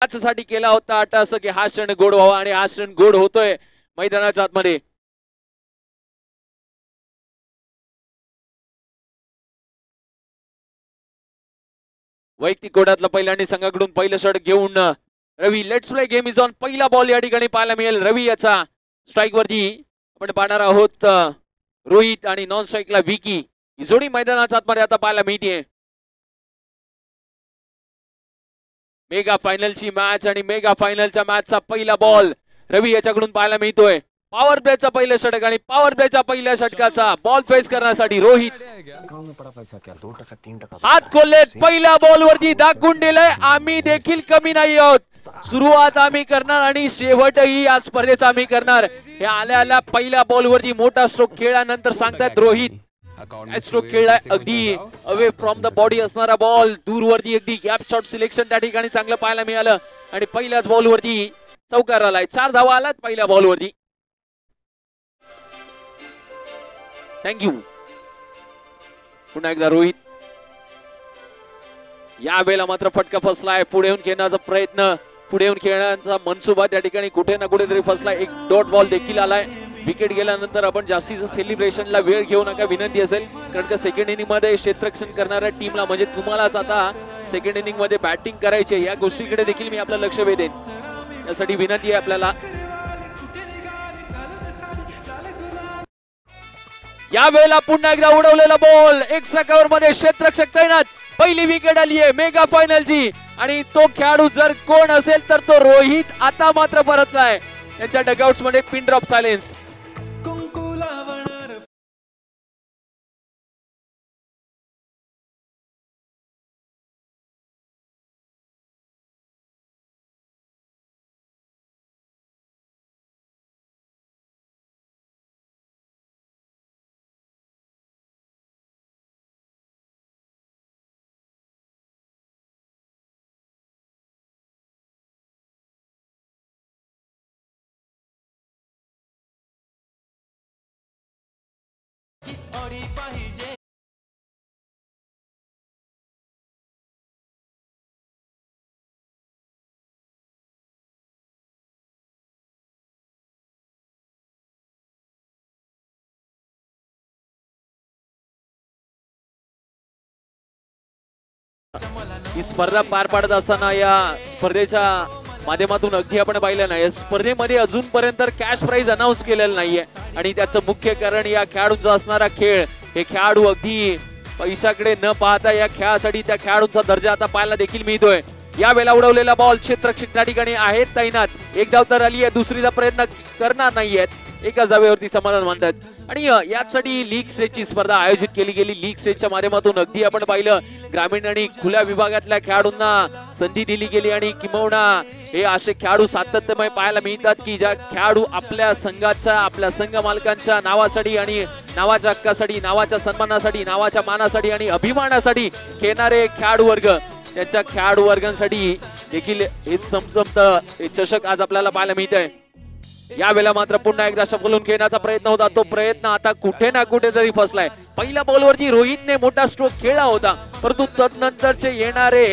त्याच्यासाठी केला होता असं की हा क्षण गोड व्हावा आणि हा क्षण गोड होतोय मैदानाच्या आतमध्ये. वैयक्तिक गोडातला पहिल्यांदा संघाकडून पहिलं षटक घेऊन Ravi let's play game is on. पहिला बॉल या ठिकाणी पाहायला मिळेल रवी याचा. स्ट्राईक वरती आपण पाहणार आहोत रोहित आणि नॉन स्ट्राईकला विकी. ही जोडी मैदानाच्या आतमध्ये आता पाहायला मिळते. मेगा फायनलची मॅच आणि मेगा फायनलच्या मॅचचा पहिला बॉल रवी याच्याकडून पाहायला मिळतोय. पॉवर प्लेचा पहिलं षटक आणि पॉवर प्लेच्या पहिल्या षटकाचा बॉल फेस करण्यासाठी रोहित हात खोललेत. पहिल्या बॉल वरती दाखवून दिलंय आम्ही देखील कमी नाही आहोत. सुरुवात आम्ही करणार आणि शेवटही या स्पर्धेचा आम्ही करणार. हे आल्या आल्या पहिल्या बॉल वरती मोठा स्ट्रोक खेळल्यानंतर सांगतायत रोहित स्ट्रोक खेळलाय अगदी अवे फ्रॉम द बॉडी असणारा बॉल दूरवरती अगदी गॅप शॉट सिलेक्शन त्या ठिकाणी चांगलं पाहायला मिळालं आणि पहिल्याच बॉल वरती चौकार आलाय. 4 धावा आलात पहिल्या बॉल वरती. थँक्यू. पुन्हा एकदा रोहित. या वेळेला मात्र फटका फसलाय. पुढे येऊन खेळण्याचा प्रयत्न पुढे येऊन खेळण्याचा मनसुबा त्या ठिकाणी कुठे ना कुठेतरी फसलाय. एक डॉट बॉल देखील आलाय. विकेट गेल्यानंतर आपण जास्तीचं सेलिब्रेशनला वेळ घेऊ नका विनंती असेल. कारण का सेकंड इनिंग मध्ये क्षेत्ररक्षण करणाऱ्या टीमला म्हणजे तुम्हालाच आता सेकंड इनिंग मध्ये बॅटिंग करायची. या गोष्टीकडे देखील मी आपलं लक्ष वेधेन. यासाठी विनंती आहे आपल्याला. या वेळेला पुन्हा एकदा उडवलेला बॉल एक्स्ट्रा कव्हर मध्ये क्षेत्ररक्षक तैनात. पहिली विकेट आली आहे मेगा फायनलची आणि तो खेळाडू जर कोण असेल तर तो रोहित आता मात्र परतलाय. त्यांच्या डगआउट्स मध्ये पिन ड्रॉप सायलेन्स. ही स्पर्धा पार पाडत असताना या स्पर्धेच्या माध्यमातून अगदी आपण पाहिलं नाही स्पर्धेमध्ये अजूनपर्यंत कॅश प्राइज अनाऊन्स केलेलं नाहीये आणि त्याचं मुख्य कारण या खेळाडूंचा असणारा खेळ. हे खेळाडू अगदी पैशाकडे न पाहता या खेळासाठी त्या खेळाडूंचा दर्जा आता पाहायला देखील मिळतोय. या वेळेला उडवलेला बॉल क्षेत्ररक्षक त्या ठिकाणी आहेत तैनात. एक धाव तर आली आहे. दुसरीचा प्रयत्न करणार नाहीयेत. एकाच धावेवरती समाधान मानतात आणि यासाठी लीग स्टेजची स्पर्धा आयोजित केली गेली. लीग स्टेजच्या माध्यमातून अगदी आपण पाहिलं ग्रामीण आणि खुल्या विभागातल्या खेळाडूंना संधी दिली गेली आणि किंबहुना हे असे खेळाडू सातत्यमय पाहायला मिळतात की ज्या खेळाडू आपल्या संघाच्या आपल्या संघ मालकांच्या नावासाठी आणि नावाच्या हक्कासाठी नावाच्या सन्मानासाठी नावाच्या मानासाठी आणि अभिमानासाठी खेळणारे खेळाडू वर्ग त्यांच्या खेळाडू वर्गांसाठी देखील हे समजमत चषक आज आपल्याला पाहायला मिळत आहे. या वेळेला मात्र पुन्हा एकदा शफलून खेळण्याचा प्रयत्न होता. तो प्रयत्न आता कुठे ना कुठे तरी फसलाय. पहिल्या बॉलवरती रोहितने मोठा स्ट्रोक खेळला होता परंतु तदनंतरचे येणारे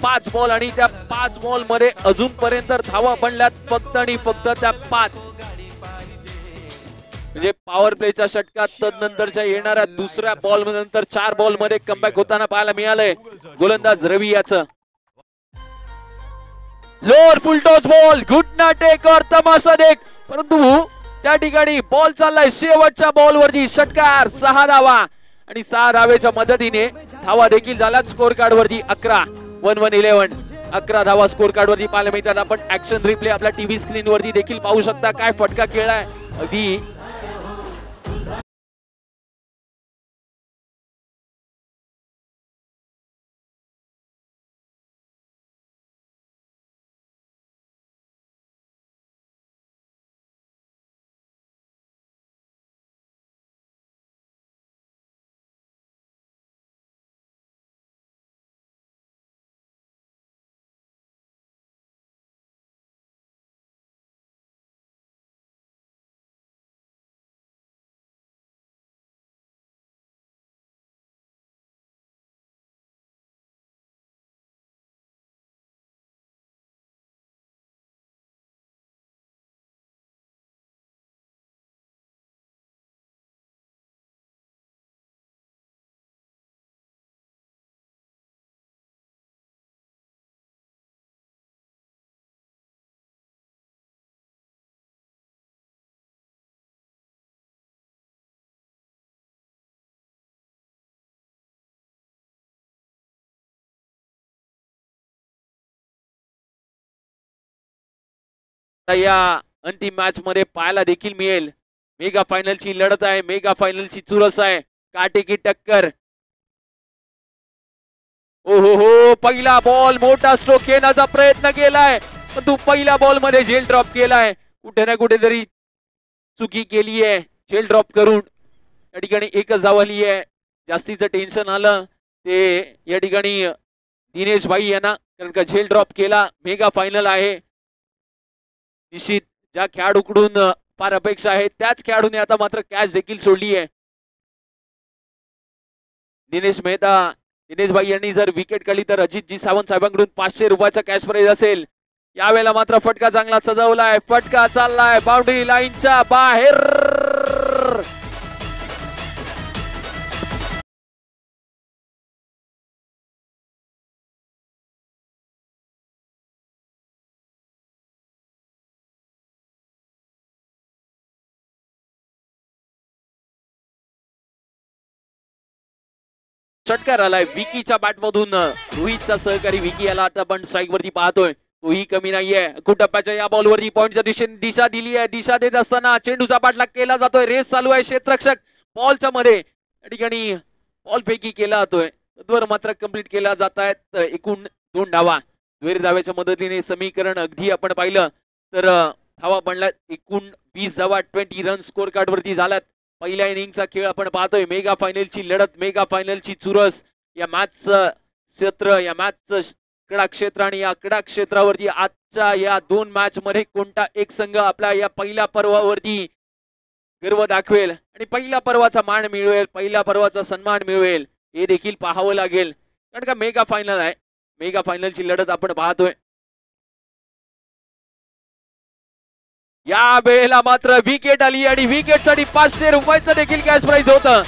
5 बॉल आणि त्या 5 बॉल मध्ये अजूनपर्यंत धावा बनल्यात फक्त आणि फक्त त्या 5. म्हणजे पॉवर प्लेच्या षटकात तदनंतरच्या येणाऱ्या दुसऱ्या बॉल नंतर 4 बॉल मध्ये कमबॅक होताना पाहायला मिळालंय गोलंदाज रवी याचं. लोअर फुल टॉस बॉल घुटना टेक और तमाशा देख. परंतु त्या ठिकाणी बॉल चाललाय शेवटच्या बॉल वरती. षटकार 6 धावा आणि 6 धावेच्या मदतीने धावा देखील झाल्यात स्कोर कार्ड वरती 11 11 11 धावा स्कोर कार्ड वरती पाहायला मिळतात. आपण ऍक्शन रिप्ले आपल्या टीव्ही स्क्रीन वरती देखील पाहू शकता. काय फटका खेळलाय अगदी या अंतिम मॅच मध्ये पाहायला देखील मिळेल. मेगा फायनलची लढत आहे, मेगा फायनलची चुरस आहे, काटेकी टक्कर. ओहो हो, पहिला बॉल मोठा स्ट्रोक घेण्याचा प्रयत्न केलाय, पण तू पहिल्या बॉल मध्ये झेल ड्रॉप केलाय. कुठे ना कुठेतरी चुकी केली आहे झेल ड्रॉप करून. या ठिकाणी एकच धाव आली आहे. जास्तीचं टेन्शन आलं ते या ठिकाणी दिनेश भाई यांना, कारण का झेल ड्रॉप केला. मेगा फायनल आहे, निश्चित ज्या खेळाडूकडून फार अपेक्षा आहे त्याच खेळाडूने आता मात्र कॅच देखील सोडली आहे. दिनेश मेहता, दिनेश भाई यांनी जर विकेट काढली तर अजितजी सावंत साहेबांकडून 500 रुपयाचा कॅश प्राइज असेल. यावेळेला मात्र फटका चांगला सजवलाय, फटका चाललाय बाउंड्री लाईनच्या बाहेर. षटकार आलाय विकीच्या बॅटमधून. रोहितचा सहकारी विकी याला आता आपण स्ट्राईक वरती पाहतोय, तोही कमी नाहीये. कुटप्पाच्या या बॉलवरती पॉइंटच्या दिशेने दिशा दिली आहे. दिशा देत असताना चेंडूचा पाठलाग केला जातोय. रेस चालू आहे, क्षेत्ररक्षक बॉलच्या मध्ये या ठिकाणी बॉल फेकी केला जातोय. तत्वर मात्र कंप्लीट केला जात आहेत. एकूण 2 धावा. दुहेरी धाव्याच्या मदतीने समीकरण अगदी आपण पाहिलं तर धावा बनला एकूण 20 धावा 20 रन स्कोर कार्ड वरती झाल्यात. पहिल्या इनिंगचा खेळ आपण पाहतोय. मेगा फायनलची लढत, मेगा फायनलची चुरस. या मॅचचं क्षेत्र, या मॅचचं क्रीडा क्षेत्र आणि या क्रीडा क्षेत्रावरती आजच्या या 2 मॅच मध्ये कोणता एक संघ आपल्या या पहिल्या पर्वावरती गर्व दाखवेल आणि पहिल्या पर्वाचा मान मिळवेल, पहिल्या पर्वाचा सन्मान मिळवेल, हे देखील पाहावं लागेल. कारण का मेगा फायनल आहे, मेगा फायनलची लढत आपण पाहतोय. या वेळेला मात्र विकेट आली आणि विकेटसाठी 500 रुपयाचं देखील कॅश प्राइज होतं.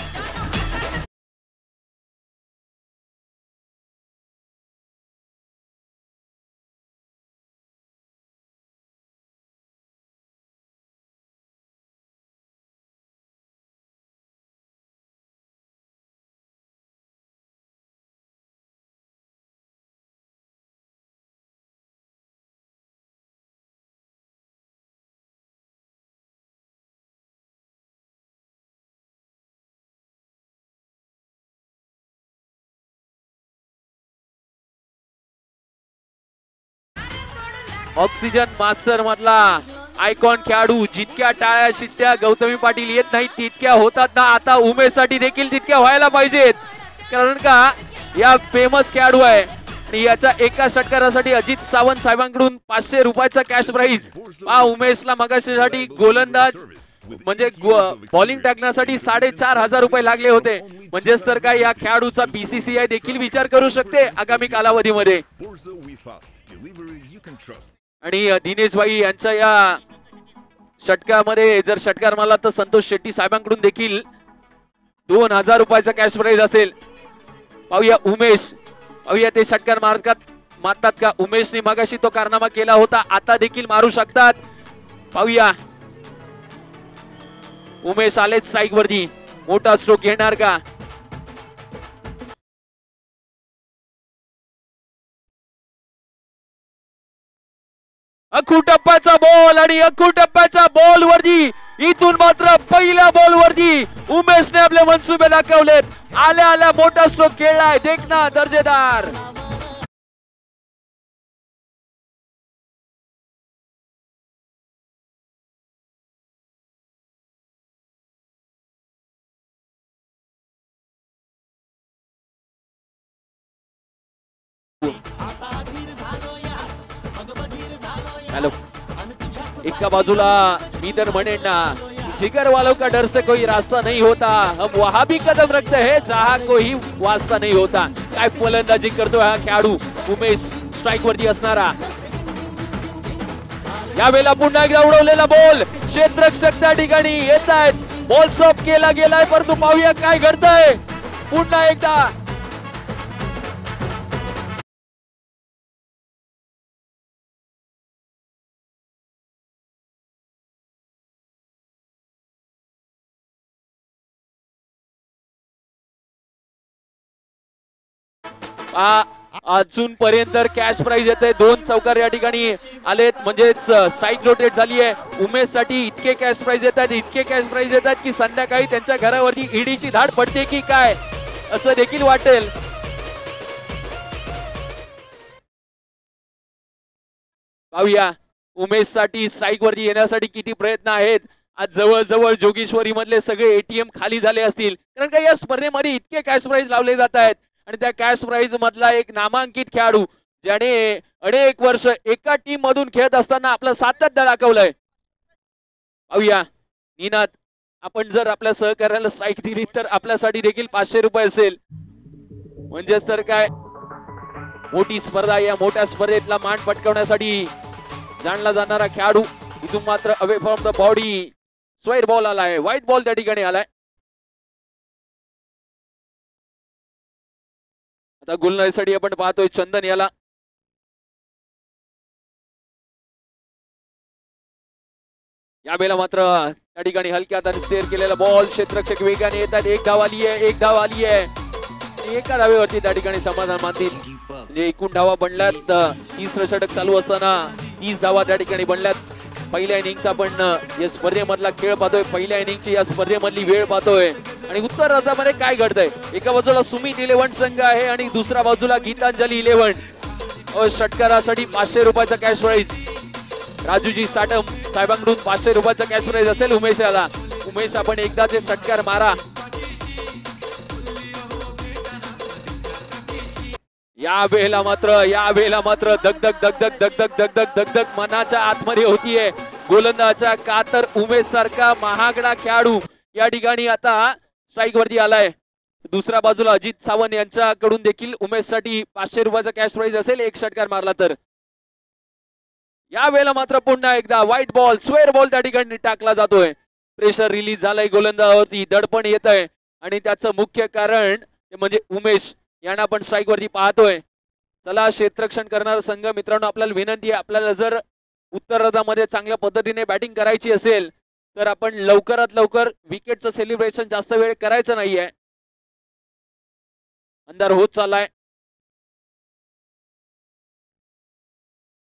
ऑक्सिजन मास्टर मधला आयकॉन खेळाडू. जितक्या टाळ्या शिट्ट्या गौतमी पाटील येत नाही तितक्या होतात ना, आता उमेशसाठी देखील तितक्या व्हायला पाहिजेत. कारण का या फेमस खेळाडू आहे आणि याच्या एका षटकारासाठी अजित सावंत साहेबांकडून 500 रुपयाचा कॅश प्राइज. उमेशला मगाशीसाठी गोलंदाज म्हणजे बॉलिंग टाकण्यासाठी 4,500 रुपये लागले होते. म्हणजेच तर काय या खेळाडूचा बीसीसीआय देखील विचार करू शकते आगामी कालावधीमध्ये. आणि दिनेश भाई यांच्या या षटकामध्ये जर षटकार मारला तर संतोष शेट्टी साहेबांकडून देखील 2,000 रुपयाचा कॅश प्राइज असेल. पाहूया उमेश, पाहूया ते षटकार मारतात का. उमेशने मगाशी तो कारनामा केला होता, आता देखील मारू शकतात. पाहूया उमेश आलेच स्ट्राईक वरती, मोठा स्ट्रोक घेणार का. अखू टप्प्याचा बॉल आणि अखू टप्प्याच्या बॉल वरती इथून मात्र पहिल्या बॉल वरती उमेशने आपले मनसुबे दाखवलेत. आल्या आल्या मोठा स्ट्रोक खेळलाय, देखना दर्जेदार. हॅलो, एका बाजूला मी तर म्हणेन ना, जिगर वालों का डर से कोई रास्ता नहीं होता, हम वहां भी कदम रखते हैं जहां कोई वास्ता नहीं होता. काय फलंदाजी करतोय हा खेळाडू उमेश, स्ट्राईक वरती असणारा. यावेळेला पुन्हा एकदा उडवलेला बॉल, क्षेत्ररक्षक त्या ठिकाणी येत आहेत. बॉल स्टॉप केला गेलाय, परंतु पाहूया काय घडतंय. पुन्हा एकदा अजूनपर्यंत कॅश प्राइज येते. 2 चौकार या ठिकाणी आलेत, म्हणजेच स्ट्राईक रोटेट झाली आहे. उमेश साठी इतके कॅश प्राइज येतात, इतके कॅश प्राइज येतात की संध्याकाळी त्यांच्या घरावरती ईडीची धाड पडते की काय असं देखील वाटेल. पाहूया उमेश साठी स्ट्राईक वरती येण्यासाठी किती प्रयत्न आहेत. आज जवळजवळ जोगेश्वरी मधले सगळे एटीएम खाली झाले असतील, कारण का या स्पर्धेमध्ये इतके कॅश प्राइज लावले जात आहेत. आणि त्या कॅश प्राइज मधला एक नामांकित खेळाडू ज्याने अनेक वर्ष एका टीम मधून खेळत असताना आपलं सातत्य दाखवलंय. पाहूया निनाद, आपण जर आपल्या सहकार्याला स्ट्राईक दिली तर आपल्यासाठी देखील 500 रुपये असेल. म्हणजेच तर काय मोठी स्पर्धा, या मोठ्या स्पर्धेतला मान पटकावण्यासाठी जाणला जाणारा खेळाडू. इथून मात्र away from the body square ball आलाय, व्हाईट बॉल त्या ठिकाणी आलाय. आता गोलंदाजीसाठी आपण पाहतोय चंदन याला. यावेळेला मात्र त्या ठिकाणी हलक्या हाताने स्टेअर केलेला बॉल, क्षेत्ररक्षक वेगाने येतात. एक धाव आली आहे, एक धाव आली आहे. एका धावेवरती त्या ठिकाणी समाधान मानतील. म्हणजे एकूण धावा बनल्यात. तिसरं षटक चालू असताना 30 धावा त्या ठिकाणी बनल्यात. पहिल्या इनिंगचा आपण या स्पर्धेमधला खेळ पाहतोय, पहिल्या इनिंगची या स्पर्धेमधली वेळ पाहतोय. आणि उत्तरार्धामध्ये काय घडतंय, एका बाजूला सुमित 11 संघ आहे आणि दुसऱ्या बाजूला गीतांजली 11. षटकारासाठी 500 रुपयाचा कॅश प्राइज. राजूजी साटम साहेबांकडून 500 रुपयाचा कॅश प्राइज असेल उमेशाला. उमेश आपण एकदाचे षटकार मारा. या वेळेला मात्र दगदग दगदग दगदग दगदग दगदग मनाच्या आतमध्ये होतीये. गोलंदाजाचा कातर उमेश सारखा महागडा खेळाडू या ठिकाणी आता स्ट्राईक वरती आलाय. दुसऱ्या बाजूला अजित सावंत यांच्याकडून देखील उमेश साठी 500 रुपयाचा कॅश प्राइज असेल एक षटकार मारला तर. या वेळेला मात्र पुन्हा एकदा व्हाईट बॉल, स्क्वेअर बॉल त्या ठिकाणी टाकला जातोय. प्रेशर रिलीज झालंय गोलंदाजावरती, दडपण येत आहे आणि त्याचं मुख्य कारण म्हणजे उमेश यांना आपण स्ट्राईक वरती पाहतोय. चला क्षेत्ररक्षण करणारा संघ मित्रांनो, आपल्याला विनंती आहे, आपल्याला जर उत्तरार्धामध्ये चांगल्या पद्धतीने बॅटिंग करायची असेल तर आपण लवकरात लवकर विकेटचं सेलिब्रेशन जास्त वेळ करायचं नाहीये. अंधार होत चाललाय.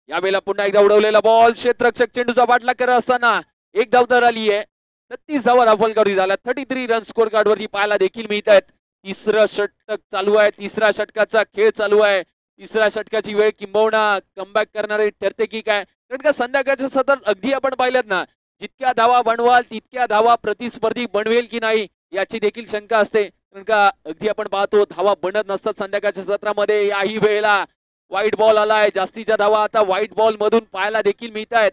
यावेळेला पुन्हा एकदा उडवलेला बॉल, क्षेत्ररक्षक चेंडूचा बाटला करत असताना एक धाव तर आली आहे. 36 धावा फलकावरी झाल्या. 33 रन स्कोर कार्ड वरती पाहायला देखील मिळत आहेत. तिसरं षटक चालू आहे, तिसऱ्या षटकाचा खेळ चालू आहे. तिसऱ्या षटकाची वेळ किंबहुना कमबॅक करणारी ठरते की काय, कारण का संध्याकाळच्या सतत अगदी आपण पाहिलेत ना, जितक्या धावा बनवाल तितक्या धावा प्रतिस्पर्धी बनवेल की नाही याची देखील शंका असते. कारण का अगदी आपण पाहतो धावा बनत नसतात संध्याकाळच्या सत्रामध्ये. याही वेळेला व्हाईट बॉल आलाय. जास्तीच्या धावा आता व्हाईट बॉल मधून पाहायला देखील मिळत आहेत.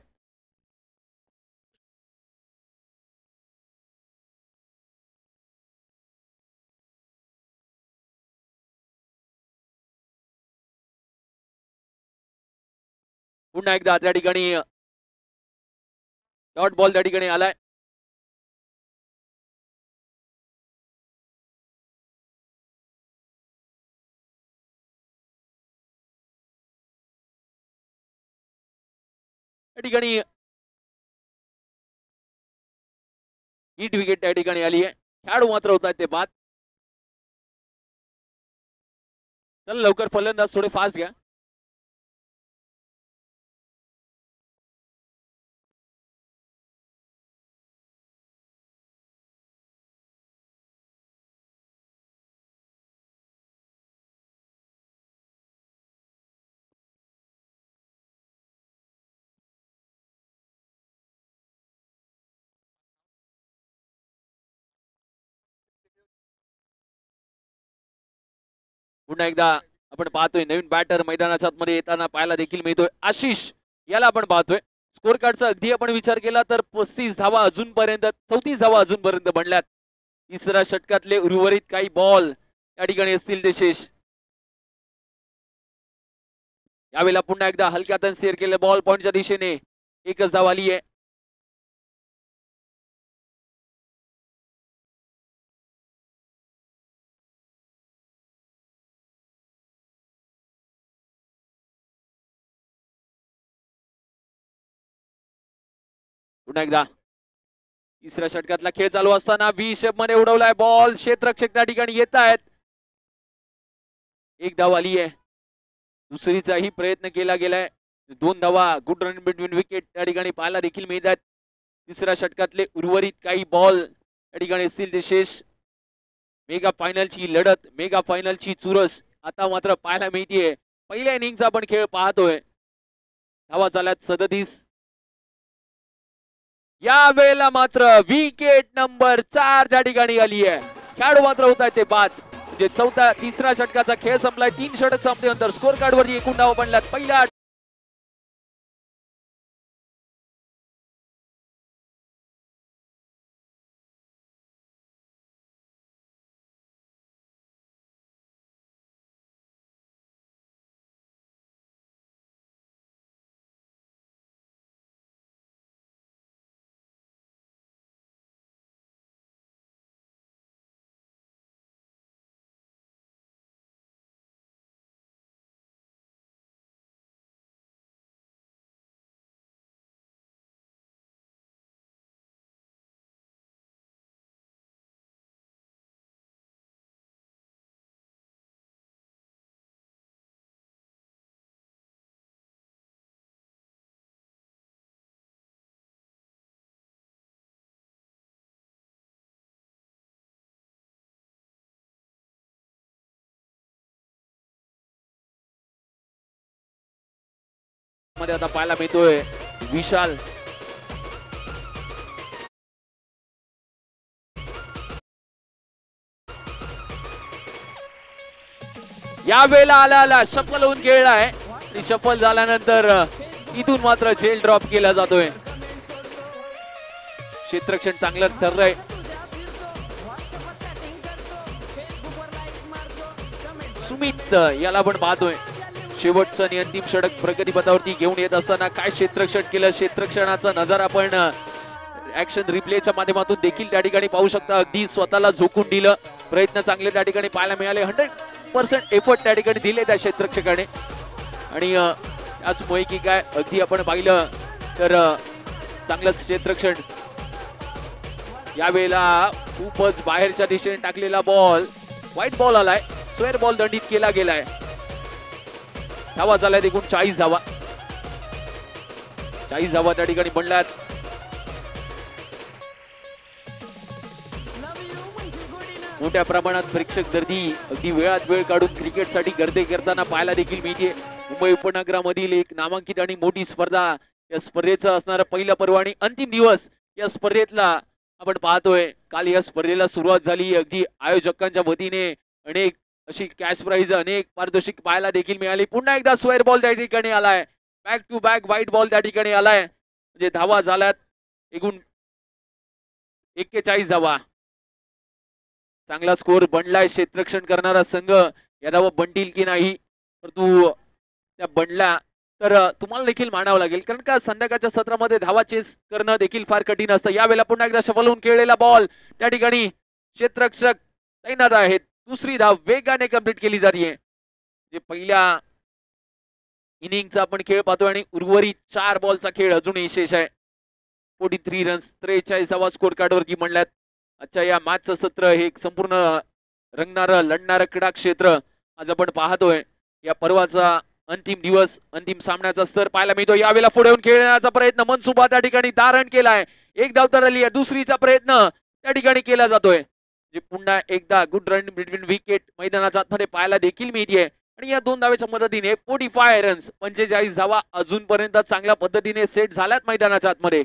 पुन्हा एकदा त्या ठिकाणी डॉट बॉल त्या ठिकाणी आलाय. त्या ठिकाणी हिट विकेट त्या ठिकाणी आली आहे. खेळाडू मात्र होत आहेत ते बाद. चला लवकर फलंदाज थोडे फास्ट घ्या. पुन्हा एकदा आपण पाहतोय नवीन बॅटर मैदानाच्या आतमध्ये येताना पाहायला देखील मिळतोय. आशिष याला आपण पाहतोय. स्कोर कार्डचा अगदी आपण विचार केला तर 35 धावा अजूनपर्यंत, 34 धावा अजूनपर्यंत बनल्यात. तिसऱ्या षटकातले उर्वरित काही बॉल त्या ठिकाणी असतील ते शेष. यावेळेला पुन्हा एकदा हलक्यातून शेअर केले बॉल पॉइंटच्या दिशेने. एकच धाव आली आहे. पुन्हा एकदा तिसऱ्या षटकातला खेळ चालू असताना बी शेप मध्ये उडवलाय बॉल. क्षेत्ररक्षक त्या ठिकाणी येत आहेत. एक धाव आली आहे. दुसरीचाही प्रयत्न केला गेलाय. 2 धावा, गुड रन बिटवीन विकेट त्या ठिकाणी पाहायला देखील मिळतात. तिसऱ्या षटकातले उर्वरित काही बॉल त्या ठिकाणी असतील ते शेष. मेगा फायनलची लढत, मेगा फायनलची चुरस आता मात्र पाहायला मिळतीये. पहिल्या इनिंगचा आपण खेळ पाहतोय. धावा झाल्यात 37. या वेळेला मात्र विकेट नंबर 4 त्या ठिकाणी आली आहे. खेळाडू मात्र होत आहेत ते बाद. म्हणजे तिसऱ्या षटकाचा खेळ संपलाय. 3 षटक संपल्यानंतर स्कोर कार्ड वरती एकूण धावा बनल्यात. पहिल्या मध्ये आता पाहायला मिळतोय विशाल. या वेळेला आला शफल होऊन खेळलाय. शफल झाल्यानंतर इथून मात्र झेल ड्रॉप केला जातोय. क्षेत्ररक्षण चांगलं ठरलंय. सुमित याला पण पाहतोय. शेवटचं आणि अंतिम षटक प्रगतीपथावरती घेऊन येत असताना काय क्षेत्ररक्षण केलं. क्षेत्ररक्षणाचा नजारा आपण ऍक्शन रिप्लेच्या माध्यमातून देखील त्या ठिकाणी पाहू शकता. अगदी स्वतःला झोकून दिलं. प्रयत्न चांगले त्या ठिकाणी पाहायला मिळाले. 100% एफर्ट त्या ठिकाणी दिले त्या क्षेत्ररक्षकाने. आणि त्याचमुळे की काय अगदी आपण पाहिलं तर चांगलंच क्षेत्ररक्षण. यावेळेला खूपच बाहेरच्या दिशेने टाकलेला बॉल व्हाईट बॉल आलाय. स्क्वेअर बॉल दंडित केला गेलाय. धावा झाल्या एकूण 40 धावा. 40 धावा त्या ठिकाणी बनल्यात. मोठ्या प्रमाणात प्रेक्षक गर्दी अगदी वेळात वेळ काढून क्रिकेटसाठी गर्दी करताना पाहायला देखील मिळते. मुंबई उपनगरामधील एक नामांकित आणि मोठी स्पर्धा. या स्पर्धेचं असणारं पहिलं पर्व आणि अंतिम दिवस या स्पर्धेतला आपण पाहतोय. काल या स्पर्धेला सुरुवात झाली. अगदी आयोजकांच्या वतीने अनेक अशी कॅश प्राइज, अनेक पारितोषिक पाहायला देखील मिळाली. पुन्हा एकदा स्क्वेअर बॉल त्या ठिकाणी आलाय. Back to back white ball त्या ठिकाणी आलाय. म्हणजे धावा झाल्यात एकूण 41 धावा. चांगला स्कोर बनलाय. क्षेत्ररक्षण करणारा संघ या धावा बनतील की नाही, परंतु त्या बनला तर तुम्हाला देखील मानावं लागेल. कारण का संध्याकाळच्या सत्रामध्ये धावा चेस करणं देखील फार कठीण असतं. यावेळेला पुन्हा एकदा शफल होऊन खेळलेला बॉल त्या ठिकाणी क्षेत्ररक्षक तैनात आहेत. दुसरी धाव वेगाने कंप्लीट केली जाते. पहिल्या इनिंगचा आपण खेळ पाहतोय आणि उर्वरित 4 बॉलचा खेळ अजूनही शेष आहे. 43 रन्स, 43 स्कोर कार्ड वरती म्हणल्यात. अच्छा, या मॅचचं सत्र हे संपूर्ण रंगणारं लढणारं क्रीडा क्षेत्र आज आपण पाहतोय. या पर्वाचा अंतिम दिवस, अंतिम सामन्याचा स्तर पाहायला मिळतो. यावेळेला पुढे येऊन खेळण्याचा प्रयत्न मनसुबा त्या ठिकाणी धारण केलाय. एक धाव तर आली आहे. दुसरीचा प्रयत्न त्या ठिकाणी केला जातोय. पुन्हा एकदा गुड रन बिटवीन विकेट मैदानाच्या आतमध्ये पाहायला देखील मिळते. आणि या 2 धावेच्या मदतीने 45 रन्स, 45 धावा अजूनपर्यंत चांगल्या पद्धतीने सेट झाल्यात मैदानाच्या आतमध्ये.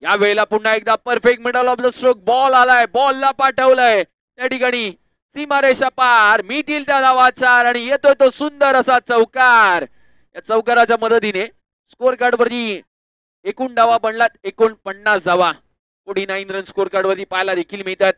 या वेळेला पुन्हा एकदा perfect middle of the stroke ball आलाय. बॉलला पाठवलंय त्या ठिकाणी सीमारेषा पार. मिळतील त्या धावा 4 आणि येतोय तो सुंदर असा चौकार. या चौकाराच्या मदतीने स्कोर कार्ड वरती एकूण धावा बनलात 49 धावा. 49 रन स्कोर कार्ड वरती पाहायला देखील मिळतात.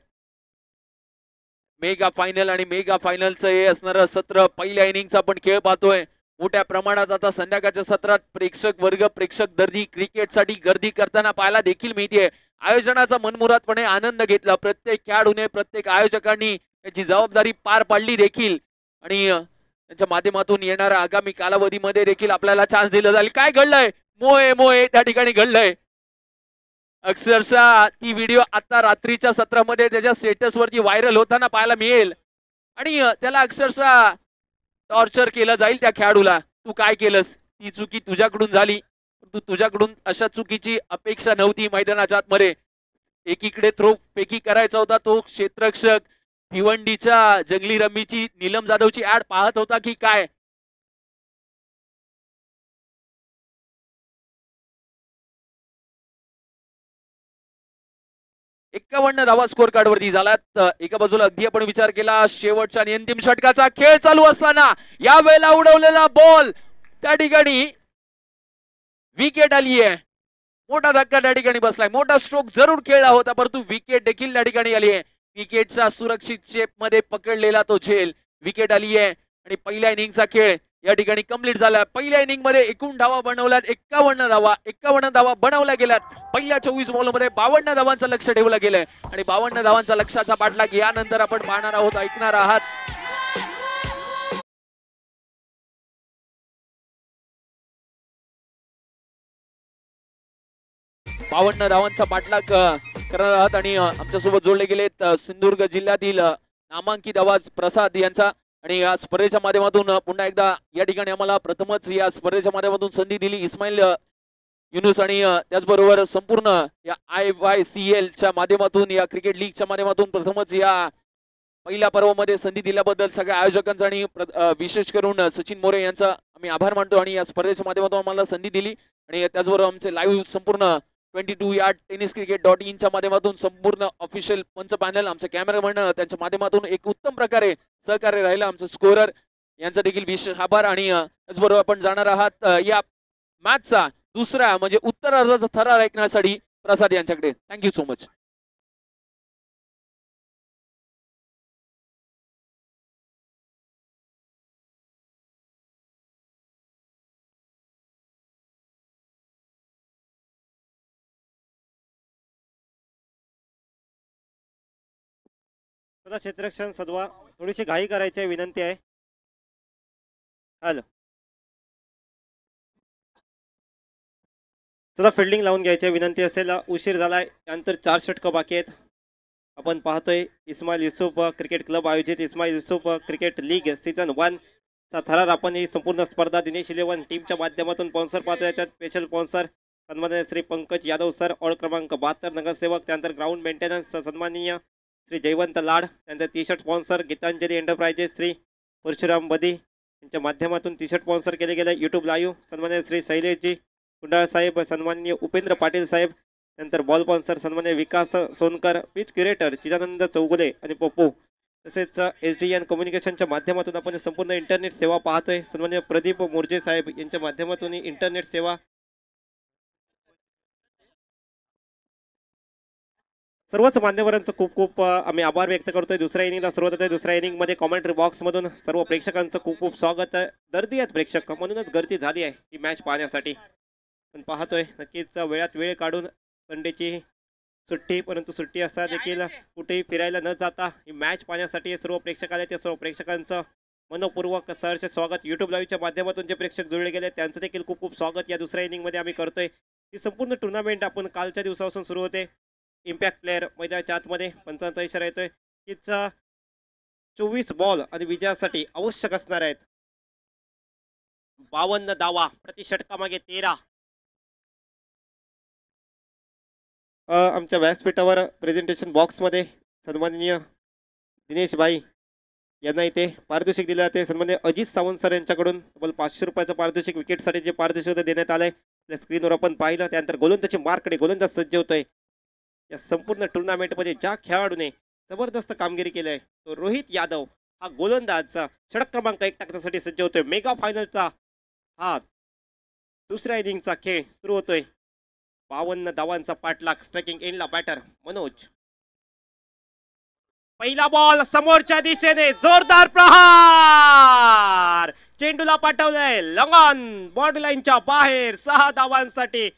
मेगा फायनल आणि मेगा फायनलचं हे असणारं सत्र पहिल्या इनिंगचा आपण खेळ पाहतोय. मोठ्या प्रमाणात आता संध्याकाळच्या सत्रात प्रेक्षक वर्ग, प्रेक्षक गर्दी क्रिकेटसाठी गर्दी करताना पाहायला देखील मिळते. आयोजनाचा मनमुरादपणे आनंद घेतला. प्रत्येक खेळाडूने, प्रत्येक आयोजकांनी त्याची जबाबदारी पार पाडली देखील. आणि त्यांच्या माध्यमातून येणाऱ्या आगामी कालावधीमध्ये देखील आपल्याला चान्स दिला जाईल. काय घडलंय मोये मोये त्या ठिकाणी घडलंय. अक्षरशः ती व्हिडिओ आता रात्रीच्या सत्रामध्ये त्याच्या स्टेटस वरती व्हायरल होताना पाहायला मिळेल. आणि त्याला अक्षरशः टॉर्चर केलं जाईल त्या खेळाडूला. तू काय केलंस, ती चुकी तुझ्याकडून झाली, तू तुझ्याकडून अशा चुकीची अपेक्षा नव्हती मैदानाच्या आतमध्ये. एकीकडे थ्रो पेकी करायचा होता तो क्षेत्ररक्षक भिवंडीच्या जंगली रम्मीची नीलम जाधवची ऍड पाहत होता की काय. एक्कावन्न धावा स्कोर कार्ड वरती झालात. एका बाजूला अगदी आपण विचार केला शेवटच्या आणि अंतिम षटकाचा खेळ चालू असताना या वेळेला उडवलेला बॉल त्या ठिकाणी विकेट आली आहे. मोठा धक्का त्या ठिकाणी बसलाय. मोठा स्ट्रोक जरूर खेळला होता परंतु विकेट देखील त्या ठिकाणी आली आहे. विकेटचा सुरक्षित शेप मध्ये पकडलेला तो झेल विकेट आली आहे. आणि पहिल्या इनिंगचा खेळ या ठिकाणी कंप्लीट झाला. पहिल्या इनिंग मध्ये एकूण धावा बनवल्यात 51 धावा बनवल्या गेल्यात. पहिल्या 24 बॉल मध्ये 52 धावांचं लक्ष ठेवलं गेलंय आणि 52 धावांचा लक्षाचा पाठलाग यानंतर आपण पाहणार आहोत, ऐकणार आहात. 52 धावांचा पाठलाग करणार आहात. आणि आमच्यासोबत जोडले गेलेत सिंधुदुर्ग जिल्ह्यातील नामांकित आवाज प्रसाद यांचा. आणि या स्पर्धेच्या माध्यमातून पुन्हा एकदा या ठिकाणी आम्हाला प्रथमच या स्पर्धेच्या माध्यमातून संधी दिली इस्माईल युनुस आणि त्याचबरोबर संपूर्ण या IYCL च्या माध्यमातून या क्रिकेट लीगच्या माध्यमातून प्रथमच या पहिल्या पर्वामध्ये संधी दिल्याबद्दल सगळ्या आयोजकांचा आणि विशेष करून सचिन मोरे यांचा आम्ही आभार मानतो. आणि या स्पर्धेच्या माध्यमातून आम्हाला संधी दिली आणि त्याचबरोबर आमचे लाईव्ह संपूर्ण 22 या tenniscricket.in च्या माध्यमातून संपूर्ण ऑफिशियल पंच पॅनल आमचे कॅमेरामॅन त्यांच्या माध्यमातून एक उत्तम प्रकारे सहकार्य राहिलं. आमचं स्कोरर यांचा देखील विशेष आभार. आणि त्याचबरोबर आपण जाणार आहात या मॅचचा दुसरा म्हणजे उत्तरार्धाचा थरार ऐकण्यासाठी प्रसाद यांच्याकडे. Thank you so much. क्षेत्ररक्षण सदवा थोडीशी घाई करायची विनंती आहे. हॅलो, चला फिल्डिंग लावून घ्यायची विनंती असेल. उशीर झालाय, त्यानंतर 4 षटकं बाकी आहेत. आपण पाहतोय इस्माईल युसुफ क्रिकेट क्लब आयोजित Ismail Yusuf cricket league season 1 चा थरार आपण ही संपूर्ण स्पर्धा दिनेश 11 टीमच्या माध्यमातून स्पॉन्सर पाहतो. याच्यात स्पेशल स्पॉन्सर सन्माननीय श्री पंकज यादव सर, ऑर्ड क्रमांक 72 नगरसेवक. त्यानंतर ग्राउंड मेंटेनन्स सन्माननीय श्री जयवंत लाड. त्यांचा T shirt sponsor Gitanjali enterprises Shri Parshuram Badi यांच्या माध्यमातून टी शर्ट स्पॉन्सर केले गेले. यूट्यूब लाईव्ह सन्माननीय श्री शैलेशजी कुंडाळ साहेब, सन्माननीय उपेंद्र पाटील साहेब. नंतर बॉल स्पॉन्सर सन्माननीय विकास सोनकर, पिच क्युरेटर चिदानंद चौगुले आणि पप्पू. तसेच SDN कम्युनिकेशनच्या माध्यमातून आपण संपूर्ण इंटरनेट सेवा पाहतोय. सन्माननीय प्रदीप मोर्जे साहेब यांच्या माध्यमातून इंटरनेट सेवा. सर्वच मान्यवरांचं खूप खूप आम्ही आभार व्यक्त करतोय. दुसऱ्या इनिंगला सुरुवात होते. दुसऱ्या इनिंगमध्ये कॉमेंट्री बॉक्समधून सर्व प्रेक्षकांचं खूप खूप स्वागत आहे. गर्दी आहेत प्रेक्षक, म्हणूनच गर्दी झाली आहे ही मॅच पाहण्यासाठी. पण पाहतोय नक्कीच वेळात वेळ काढून संडेची सुट्टी, परंतु सुट्टी असता देखील कुठेही फिरायला न जाता ही मॅच पाहण्यासाठी सर्व प्रेक्षक आले. त्या सर्व प्रेक्षकांचं मनपूर्वक सहर्ष स्वागत. यूट्यूब लाईव्हच्या माध्यमातून जे प्रेक्षक जुळले गेले त्यांचं देखील खूप खूप स्वागत या दुसऱ्या इनिंगमध्ये आम्ही करतोय. ही संपूर्ण टुर्नामेंट आपण कालच्या दिवसापासून सुरू होते. इम्पॅक्ट प्लेअर मैदानाच्या आतमध्ये 55 इशारा येतोय. हीच 24 बॉल आणि विजयासाठी आवश्यक असणार आहेत 52 धावा, प्रति षटकामागे 13. आमच्या व्यासपीठावर प्रेझेंटेशन बॉक्समध्ये सन्माननीय दिनेश भाई यांना इथे पारितोषिक दिले जाते. सन्माननीय अजित सावंत सर यांच्याकडून तब्बल 500 रुपयाचं पारितोषिक विकेटसाठी जे पारितोषिक देण्यात आलंय त्या स्क्रीनवर आपण पाहिलं. त्यानंतर गोलंदाजी मार्कडे गोलंदाज सज्ज होतोय. या संपूर्ण टुर्नामेंटमध्ये ज्या खेळाडूने जबरदस्त कामगिरी केली आहे तो रोहित यादव हा गोलंदाजचा षटक क्रमांक 1 टाकण्यासाठी सज्ज होतोय. मेगा फायनलचा हा दुसऱ्या इनिंगचा खेळ सुरू होतोय. 52 धावांचा पाठलाग. स्ट्रायकिंग एंडला बॅटर मनोज. पहिला बॉल समोरच्या दिशेने जोरदार प्रहार. चेंडूला पाठवलंय लंगॉन बॉर्डर लाईनच्या बाहेर. 6 धावांसाठी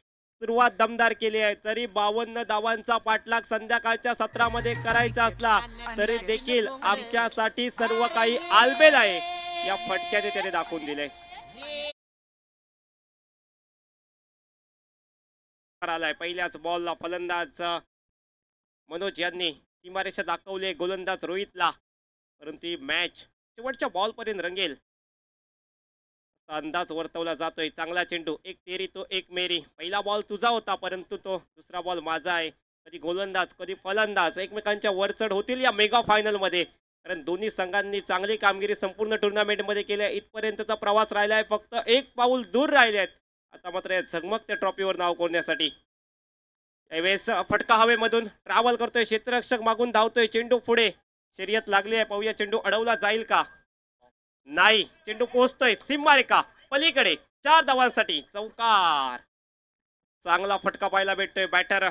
सुरुवात दमदार केली आहे. जरी 52 धावांचा पाठलाग संध्याकाळच्या सत्रामध्ये करायचा असला तरी देखील आमच्यासाठी सर्व काही आलबेल आहे या फटक्याने त्याने दाखवून दिले. आलाय. पहिल्याच बॉलला फलंदाज मनोज यांनी सीमारेषा दाखवले गोलंदाज रोहितला, परंतु ही मॅच शेवटच्या बॉल पर्यंत रंगेल अंदाज वर्तवला जातोय. चांगला चेंडू, एक तेरी तो एक मेरी. पहिला बॉल तुझा होता परंतु तो दुसरा बॉल माझा आहे. कधी गोलंदाज कधी फलंदाज एकमेकांच्या वरचढ होतील या मेगा फायनल मध्ये, कारण दोन्ही संघांनी चांगली कामगिरी संपूर्ण टुर्नामेंट मध्ये केली आहे. इथपर्यंतचा प्रवास राहिलाय, फक्त एक पाऊल दूर राहिलेत आता मात्र या झगमगत्या ट्रॉफीवर नाव कोरण्यासाठी. यावेळेस फटका हवेमधून ट्रॅव्हल करतोय क्षेत्ररक्षक, मागून धावतोय, चेंडू पुढे, शर्यत लागली आहे. पाहूया चेंडू अडवला जाईल का, नाही. चेंडू पोहोचतोय सीमारेखा पलीकडे, 4 धावांसाठी चौकार. चांगला फटका पाहायला भेटतोय. बॅटर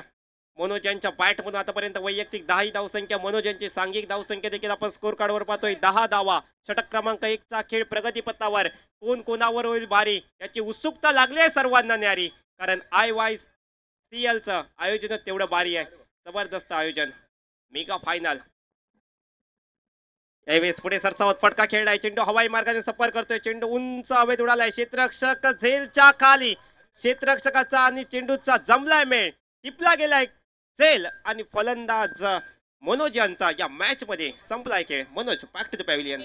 मनोज यांच्या बॅटमधून आतापर्यंत वैयक्तिक 10 धावसंख्या, मनोज यांची सांघिक धावसंख्या देखील आपण स्कोर कार्डवर पाहतोय. 10 धावा. षटक क्रमांक 1 चा खेळ प्रगतीपथावर. कोण कोणावर होईल भारी याची उत्सुकता लागली आहे सर्वांना न्यारी, कारण IYCL चं आयोजन तेवढं भारी आहे. जबरदस्त आयोजन, मेगा फायनल. यावेळेस पुढे सरसावत फटका खेळलाय. चेंडू हवाई मार्गाने सफर करतोय. चेंडू उंच हवेत उडालाय. क्षेत्ररक्षक झेलच्या खाली. क्षेत्ररक्षकाचा आणि चेंडूचा जमलाय मेळ, टिपला गेलाय झेल आणि फलंदाज मनोज यांचा या मॅच मध्ये संपलाय खेळ. Manoj, back to the pavilion.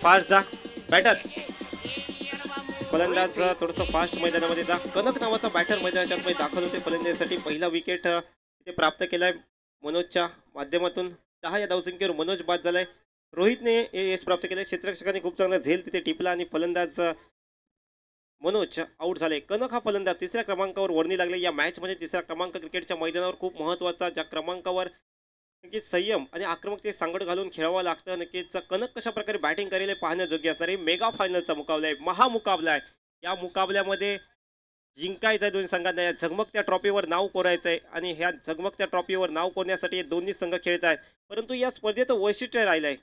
Fast जा बॅटर, फलंदाज थोडंसं फास्ट मैदानामध्ये जा. कनक नावाचा बॅटर मैदानात दाखल होते फलंदाजीसाठी. पहिला विकेट तिथे प्राप्त केलाय मनोजच्या माध्यमातून. 10 या धावसंख्येवर मनोज बाद झालाय. रोहितने यश प्राप्त केलंय. क्षेत्ररक्षकांनी खूप चांगला झेल तिथे टिपला आणि फलंदाज मनोज आउट झाले. कनक हा फलंदाज 3ऱ्या क्रमांकावर वर्णी लागले या मॅच मध्ये. 3रा क्रमांक क्रिकेटच्या मैदानावर खूप महत्त्वाचा, ज्या क्रमांकावर नक्कीच संयम आणि आक्रमकते सांगड घालून खेळावं लागतं. नक्कीच कनक कशा प्रकारे बॅटिंग करेल हे पाहण्याजोग्य असणार आहे. मेगा फायनलचा मुकाबला आहे, महामुकाबला आहे. या मुकाबल्यामध्ये जिंकायचं आहे दोन्ही संघांना. या झगमगत्या ट्रॉफीवर नाव कोरायचं आहे आणि ह्या झगमगत्या ट्रॉफीवर नाव कोरण्यासाठी हे दोन्ही संघ खेळत आहेत. परंतु या स्पर्धेचं वैशिष्ट्य राहिलं आहे.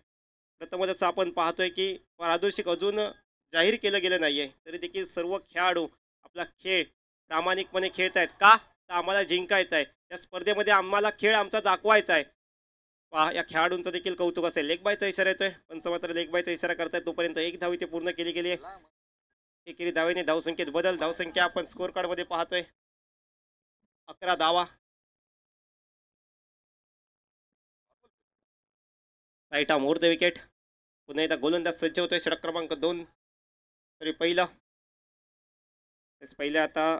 प्रथमतच आपण पाहतोय की पारितोषिक अजून जाहीर केलं गेलं नाही आहे, तरी देखील सर्व खेळाडू आपला खेळ प्रामाणिकपणे खेळत आहेत. का तर आम्हाला जिंकायचं आहे. या स्पर्धेमध्ये आम्हाला खेळ आमचा दाखवायचा आहे. पहा, या खेळाडूंचं देखील कौतुक असेल. लेग बायचा इशारा येतोय, पंच मात्र लेग बायचा इशारा करतायत. तोपर्यंत एक धाव इथे पूर्ण केली गेली आहे. एकेरी धावेने धावसंख्येत बदल. धावसंख्या आपण स्कोर कार्ड मध्ये पाहतोय 11 धावा. Right arm over the wicket. पुन्हा एकदा गोलंदाज सज्ज होतोय. षटक क्रमांक 2 तरी पहिला आता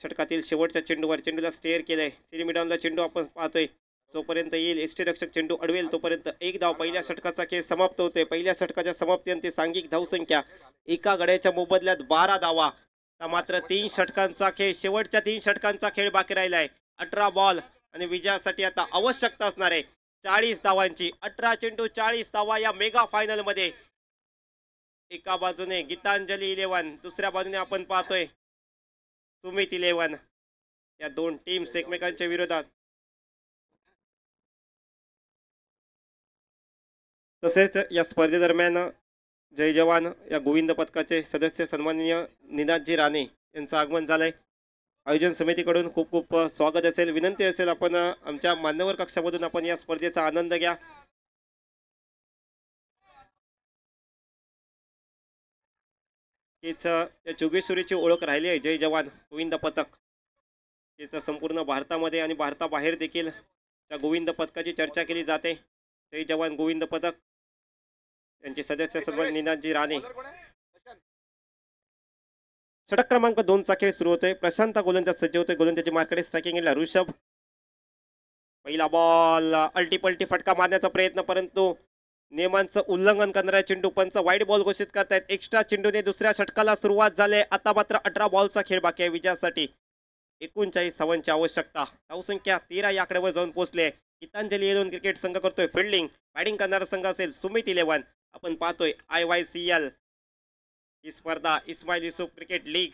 षटकातील शेवटच्या चेंडूवर चेंडूला स्टेअर केलंय. सिरीमिडॉनला चेंडू आपण पाहतोय. जोपर्यंत येईल यष्टीरक्षक चेंडू अडवेल तोपर्यंत एक धाव. पहिल्या षटकाचा खेळ समाप्त होतोय. पहिल्या षटकाच्या समाप्तीनंतर सांघिक धावसंख्या एका गड्याच्या मोबदल्यात 12 धावा. मात्र 3 षटकांचा खेळ, शेवटच्या 3 षटकांचा खेळ बाकी राहिलाय. 18 बॉल आणि विजयासाठी आता आवश्यकता असणार आहे 40 धावांची. 18 चेंडू 40 धावा या मेगा फायनल मध्ये. एका बाजूने गीतांजली 11, दुसऱ्या बाजूने आपण पाहतोय सुमित 11. या दोन टीम्स एकमेकांच्या विरोधात. तसेच या स्पर्धेदरम्यान जय जवान या गोविंद पथकाचे सदस्य सन्माननीय निनादजी राणे यांचं आगमन झालंय. आयोजन समितीकडून खूप खूप स्वागत असेल. विनंती असेल आपण आमच्या मान्यवर कक्षामधून आपण या स्पर्धेचा आनंद घ्या. हीच या जोगेश्वरीची ओळख राहिली आहे. जय जवान गोविंद पथक याचं संपूर्ण भारतामध्ये आणि भारताबाहेर देखील त्या गोविंद पथकाची चर्चा केली जाते. जय जवान गोविंद पथक यांचे सदस्य सन्मान निनादजी राणे. षटक क्रमांक 2 चा खेळ सुरू होतोय. प्रशांत गोलंदाज सज्ज होतोय. गोलंदाजी मार्कडे स्ट्रायकिंग एंडला ऋषभ. पहिला बॉल अल्टीपल्टी फटका मारण्याचा प्रयत्न, परंतु नियमांचं उल्लंघन करणारा चेंडू पंच वाईड बॉल घोषित करतायत. एक्स्ट्रा चेंडूने दुसऱ्या षटकाला सुरुवात झाली. आता मात्र 18 बॉलचा खेळ बाकी आहे विजयासाठी. 39 धावांची आवश्यकता. धावसंख्या 13 या आकड्यावर जाऊन पोहोचले. गीतांजली 11 क्रिकेट संघ करतोय फिल्डिंग. बॅटिंग करणारा संघ असेल सुमित 11. आपण पाहतोय IYCL ही स्पर्धा इस्माईल युसुफ क्रिकेट लीग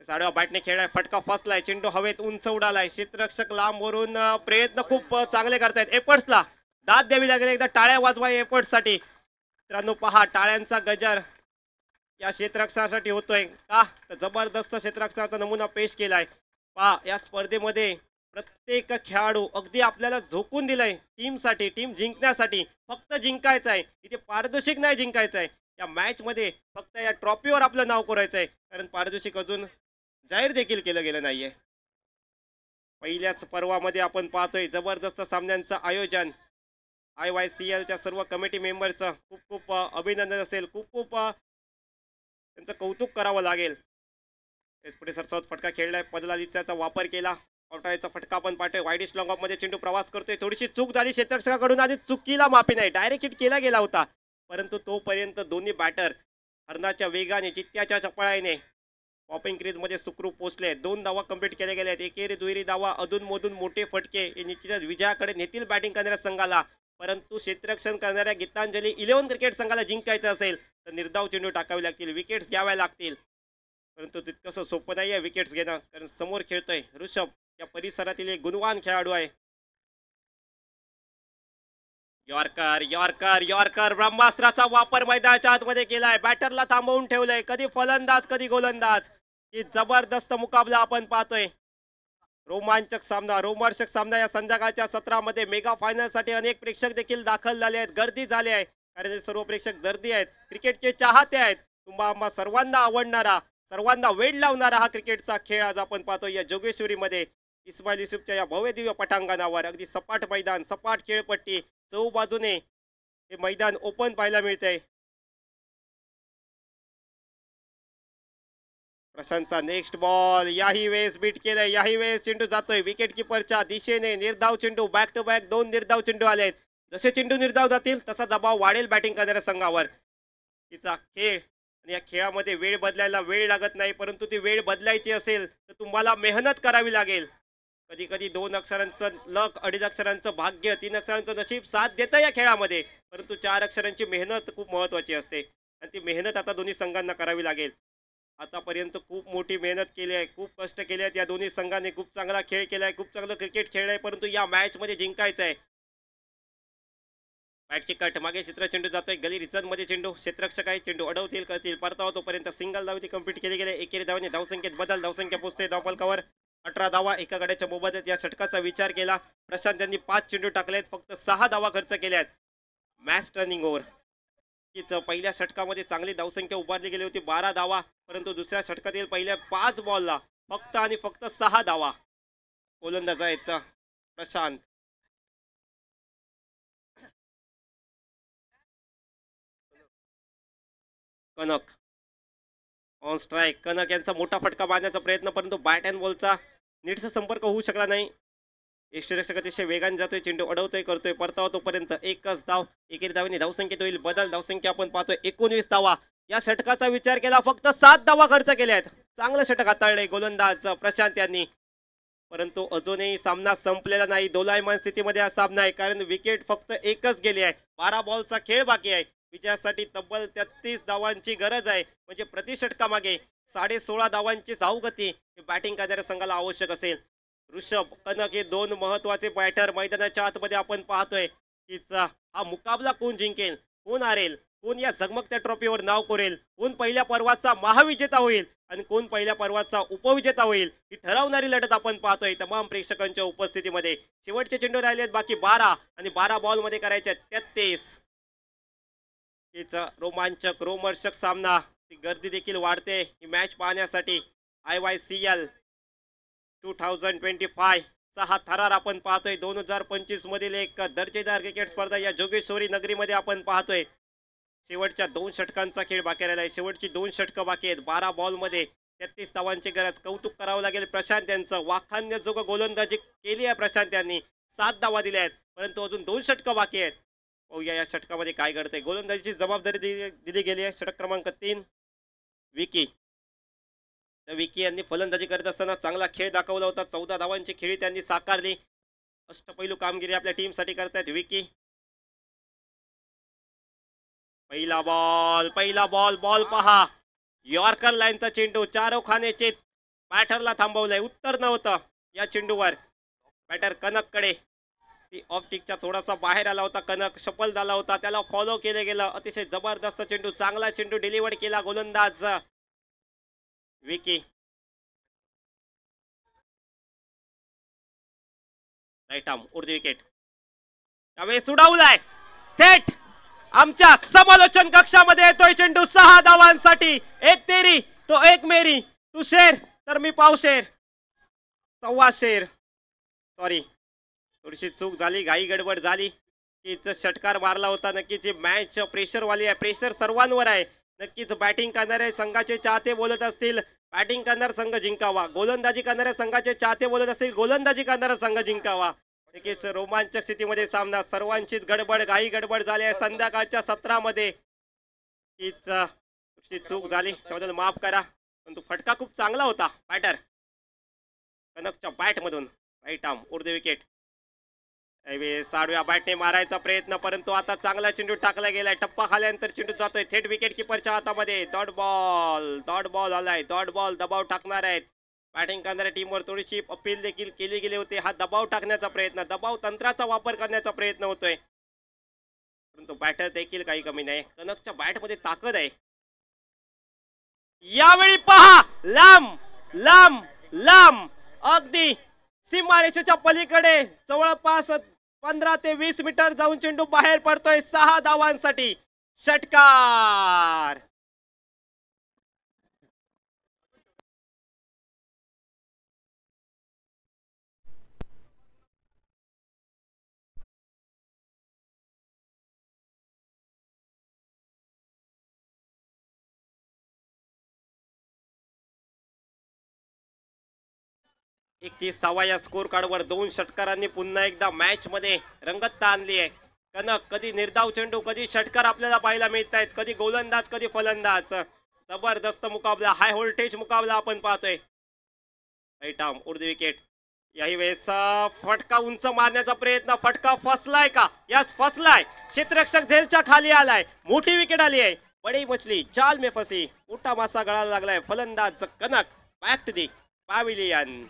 साडवा बॅटने खेळलाय, फटका फसलाय, चेंडू हवेत उंच उडालाय, क्षेत्ररक्षक लांबवरून प्रयत्न खूप चांगले करतायत. एफर्ट्सला दाद द्यावी लागेल, एकदा टाळ्या वाजवा एफर्ट्ससाठी. मित्रांनो पहा, टाळ्यांचा गजर या क्षेत्ररक्षणासाठी होतोय का, तर जबरदस्त क्षेत्ररक्षणाचा नमुना पेश केलाय. पहा, या स्पर्धेमध्ये प्रत्येक खेळाडू अगदी आपल्याला झोकून दिलंय टीमसाठी, टीम जिंकण्यासाठी. फक्त जिंकायचं आहे, इथे पारितोषिक नाही जिंकायचं आहे. या मॅच मध्ये फक्त या ट्रॉफीवर आपलं नाव कोरायचं आहे, कारण पारितोषिक अजून जाहीर देखील केलं गेलं नाहीये. पहिल्याच पर्वामध्ये आपण पाहतोय जबरदस्त सामन्यांचं आयोजन. IYCL च्या सर्व कमिटी मेंबरचं खूप खूप अभिनंदन असेल, खूप खूप त्यांचं कौतुक करावं लागेल. पुढे सरसावत फटका खेळलाय, पदलालिचा वापर केला, ऑटायचा फटका पण पाठवतोय. वाईडिश लॉंग ऑफ मध्ये चेंडू प्रवास करतोय, थोडीशी चूक झाली क्षेत्ररक्षकाकडून आणि चुकीला माफी नाही. डायरेक्ट हिट केला गेला होता, परंतु तोपर्यंत दोन्ही बॅटर हरणाच्या वेगाने, चित्त्याच्या चपळाईने पॉपिंग क्रीज मध्ये सुखरूप पोहोचले. 2 धावा कंप्लीट केले गेले आहेत. एकेरी दुहेरी धावा, अधूनमधून मोठे फटके हे निश्चितच विजयाकडे नेतील बॅटिंग करणाऱ्या संघाला. परंतु क्षेत्ररक्षण करणाऱ्या गीतांजली 11 क्रिकेट संघाला जिंकायचं असेल तर निर्धाव चेंडू टाकावे लागतील, विकेट्स घ्याव्या लागतील. परंतु तितकंसं सोपं नाही आहे विकेट्स घेणं, कारण समोर खेळतोय ऋषभ, या परिसरातील एक गुणवान खेळाडू आहे. यॉर्कर यॉर्कर यॉर्कर ब्रह्मास्त्राचा वापर मैदानाच्या आतमध्ये केलाय, बॅटरला थांबवून ठेवलंय. कधी फलंदाज कधी गोलंदाज, ही जबरदस्त मुकाबला आपण पाहतोय. रोमांचक सामना, रोमहर्षक सामना या संध्याकाळच्या सत्रामध्ये. मेगा फायनल साठी अनेक प्रेक्षक देखील दाखल झाले आहेत, गर्दी झाली आहे, कारण हे सर्व प्रेक्षक दर्दी आहेत, क्रिकेटचे चाहते आहेत. तुम्हा सर्वांना आवडणारा, सर्वांना वेळ लावणारा हा क्रिकेटचा खेळ आज आपण पाहतोय या जोगेश्वरीमध्ये. इस्माईल युसुफच्या या भव्य दिव्य पटांगणावर अगदी सपाट मैदान, सपाट खेळपट्टी, चौबाजूने हे मैदान ओपन पाहायला मिळतंय. प्रशांतचा नेक्स्ट बॉल, याही वेळेस बीट केलंय, याही वेळेस चेंडू जातोय विकेट किपरच्या दिशेने. निर्धाव चेंडू, बॅक टू बॅक 2 निर्धाव चेंडू आलेत. जसे चेंडू निर्धाव जातील तसा दबाव वाढेल बॅटिंग करणाऱ्या संघावर. तिचा खेळ आणि या खेळामध्ये वेळ बदलायला वेळ लागत नाही, परंतु ती वेळ बदलायची असेल तर तुम्हाला मेहनत करावी लागेल. कधी कधी 2 अक्षरांचं लक, 2.5 अक्षरांचं भाग्य, 3 अक्षरांचं नशीब साथ देतं या खेळामध्ये, परंतु 4 अक्षरांची मेहनत खूप महत्त्वाची असते आणि ती मेहनत आता दोन्ही संघांना करावी लागेल. आतापर्यंत खूप मोठी मेहनत केली आहे, खूप कष्ट केले आहेत या दोन्ही संघांनी, खूप चांगला खेळ केलाय, खूप चांगलं क्रिकेट खेळलंय, परंतु या मॅच मध्ये जिंकायचं आहे. बॅटची कट, मागे क्षेत्र चेंडू जातोय, गली रिझन मध्ये चेंडू, क्षेत्ररक्षक आहे, चेंडू अडवतील करतील, परतावा तोपर्यंत सिंगल धावती कंप्लीट केले गेले. एकेरी धावाने धावसंख्येत बदल, धावसंख्या पोहोचते धावफलकावर 18 धावा. एका गड्याच्या मोबदल्यात या षटकाचा विचार केला प्रशांत यांनी 5 चेंडू टाकलेत, फक्त 6 धावा खर्च केल्यात. मॅच टर्निंग ओव्हर, हीच पहिल्या षटकामध्ये चांगली धावसंख्या उभारली गेली होती, 12 धावा, परंतु दुसऱ्या षटकातील पहिल्या 5 बॉलला फक्त आणि फक्त 6 धावा. गोलंदाज आहेत प्रशांत. कनक ऑन स्ट्राईक, कनक यांचा मोठा फटका मारण्याचा प्रयत्न, परंतु बॅट अँड बॉलचा नीटचा संपर्क होऊ शकला नाही. यष्टीरक्षक अतिशय वेगाने जातोय, चेंडू अडवतोय करतोय, परतावा तोपर्यंत एकच धाव. एकेरी धावेने धावसंख्येत होईल बदल, धावसंख्या आपण पाहतोय 19 धावा. या षटकाचा विचार केला फक्त 7 धावा खर्च केल्या आहेत. चांगलं षटक हाताळलंय गोलंदाज प्रशांत यांनी, परंतु अजूनही सामना संपलेला नाही. दोलायमान स्थितीमध्ये हा सामना आहे, कारण विकेट फक्त एकच गेली आहे. 12 बॉलचा खेळ बाकी आहे. विजयासाठी तब्बल 33 धावांची गरज आहे, म्हणजे प्रति षटकामागे 16.5 धावांची धावगती बॅटिंग करणाऱ्या संघाला आवश्यक असेल. ऋषभ, कनक हे 2 महत्वाचे बॅटर मैदानाच्या आतमध्ये आपण पाहतोय. तिचा हा मुकाबला कोण जिंकेल, कोण हारेल, कोण या झगमगत्या ट्रॉफीवर नाव कोरेल, कोण पहिल्या पर्वाचा महाविजेता होईल आणि कोण पहिल्या पर्वाचा उपविजेता होईल, ही ठरवणारी लढत आपण पाहतोय तमाम प्रेक्षकांच्या उपस्थितीमध्ये. शेवटचे चेंडू राहिले आहेत बाकी 12 आणि 12 बॉल मध्ये करायचे 33. हिचा रोमांचक रोमहर्षक सामना, ती गर्दी देखील वाढते ही मॅच पाहण्यासाठी. IYCL 2025 चा हा थरार आपण पाहतोय. 2025 मधील एक दर्जेदार क्रिकेट स्पर्धा या जोगेश्वरी नगरीमध्ये आपण पाहतोय. शेवटच्या 2 षटकांचा खेळ बाकी राहिला आहे, शेवटची 2 षटकं बाकी आहेत. 12 बॉल मध्ये 33 धावांची गरज. कौतुक करावं लागेल प्रशांत यांचं, वाखाणण्याजोगं गोलंदाजी केली आहे प्रशांत यांनी. 7 धावा दिल्या आहेत, परंतु अजून 2 षटकं बाकी आहेत. पाहूया या षटकामध्ये काय घडतंय. गोलंदाजीची जबाबदारी दिली गेली आहे. षटक क्रमांक 3 विकी. विकी यांनी फलंदाजी करत असताना चांगला खेळ दाखवला होता. 14 धावांची खेळी त्यांनी साकारली. अष्टपैलू कामगिरी आपल्या टीम साठी करतायत विकी. पहिला बॉल बॉल पहा, यॉर्कर लाईनचा चेंडू, चारोखानेचे बॅटरला थांबवलंय, उत्तर नव्हतं या चेंडूवर. बॅटर कनककडे, ती ऑफ टिकच्या थोडासा बाहेर आला होता, कनक सफल झाला होता, त्याला फॉलो केले गेलं. अतिशय जबरदस्त चेंडू, चांगला चेंडू डिलिव्हर केला गोलंदाज विकी. राईट आर्म उर्दी विकेट, त्यावेळेस उडावलाय थेट आमच्या समालोचन कक्षामध्ये येतोय चेंडू. 6 धावांसाठी. एक तेरी तो एक मेरी, तू शेर तर मी पावशेर, सव्वा शेर. सॉरी, थोडीशी चूक झाली, घाई गडबड झाली. नक्कीच षटकार मारला होता. नक्कीच ही मॅच प्रेशरवाली आहे, प्रेशर सर्वांवर आहे. नक्कीच बॅटिंग करणारे संघाचे चाहते बोलत असतील बॅटिंग करणारा संघ जिंकावा, गोलंदाजी करणाऱ्या संघाचे चाहते बोलत असतील गोलंदाजी करणारा संघ जिंकावा. नक्कीच रोमांचक स्थितीमध्ये सामना, सर्वांचीच गडबड घाई गडबड झाली आहे संध्याकाळच्या सत्रामध्ये. हीच चूक झाली, त्याबद्दल माफ करा, परंतु फटका खूप चांगला होता बॅटर कनकच्या बॅट मधून. राईट आर्म उर्दी विकेट, 6व्या बॅटने मारायचा प्रयत्न, परंतु आता चांगला चेंडू टाकला गेलाय. टप्पा खाल्यानंतर चेंडू जातोय थेट विकेट किपरच्या हातामध्ये. डॉट बॉल आलाय, डॉट बॉल. दबाव टाकणार आहेत बॅटिंग करणाऱ्या टीमवर. थोडीशी अपील देखील केली गेली होती. हा दबाव टाकण्याचा प्रयत्न, दबाव तंत्राचा वापर करण्याचा प्रयत्न होतोय, परंतु बॅटर देखील काही कमी नाही. कनकच्या बॅटमध्ये ताकद आहे. यावेळी पहा, लांब लांब लांब अगदी सीमारेषेच्या पलीकडे जवळपास 15 ते 20 मीटर जाऊन चेंडू बाहेर पडतोय. 6 धावांसाठी षटकार. एक 30 धावा या स्कोर कार्डवर. 2 षटकारांनी पुन्हा एकदा मॅच मध्ये रंगतता आणली आहे. कनक कधी निर्धाव चेंडू, कधी षटकार आपल्याला पाहायला मिळत आहेत, कधी गोलंदाज कधी फलंदाज. जबरदस्त मुकाबला, हाय व्होल्टेज मुकाबला आपण पाहतोय. राईट आर्म उर्दी विकेट, याही वेळेस फटका उंच मारण्याचा प्रयत्न, फटका फसलाय का? यस फसलाय. क्षेत्ररक्षक झेलच्या खाली आलाय, मोठी विकेट आली आहे. बडी मछली जाल में फसी, मोठा मासा गळाला लागलाय. फलंदाज Kanak back to the pavilion.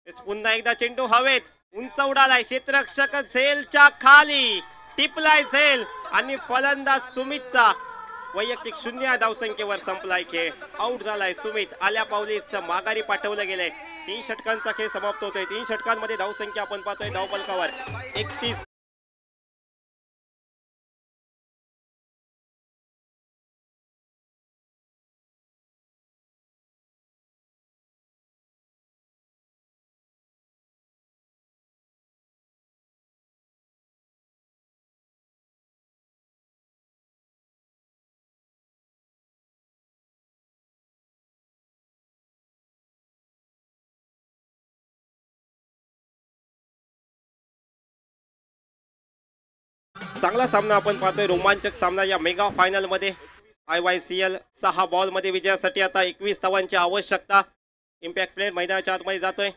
पुन्हा एकदा चेंडू हवेत, उंच उडालाय. क्षेत्ररक्षक झेलच्या खाली टिपलाय झेल आणि फलंदाज सुमितचा वैयक्तिक 0 धावसंख्येवर संपलाय खेळ. आउट झालाय सुमित. आल्या पावलीच माघारी पाठवलं गेलंय. 3 षटकांचा खेळ समाप्त होतोय. 3 षटकांमध्ये धावसंख्या आपण पाहतोय धावफलकावर 31. चांगला सामना आपण पाहतोय, रोमांचक सामना या मेगा फायनल मध्ये. IYCL 6 बॉल मध्ये विजयासाठी आता 21 धावांची आवश्यकता. इम्पॅक्ट प्लेयर मैदानाच्या आतमध्ये जातोय.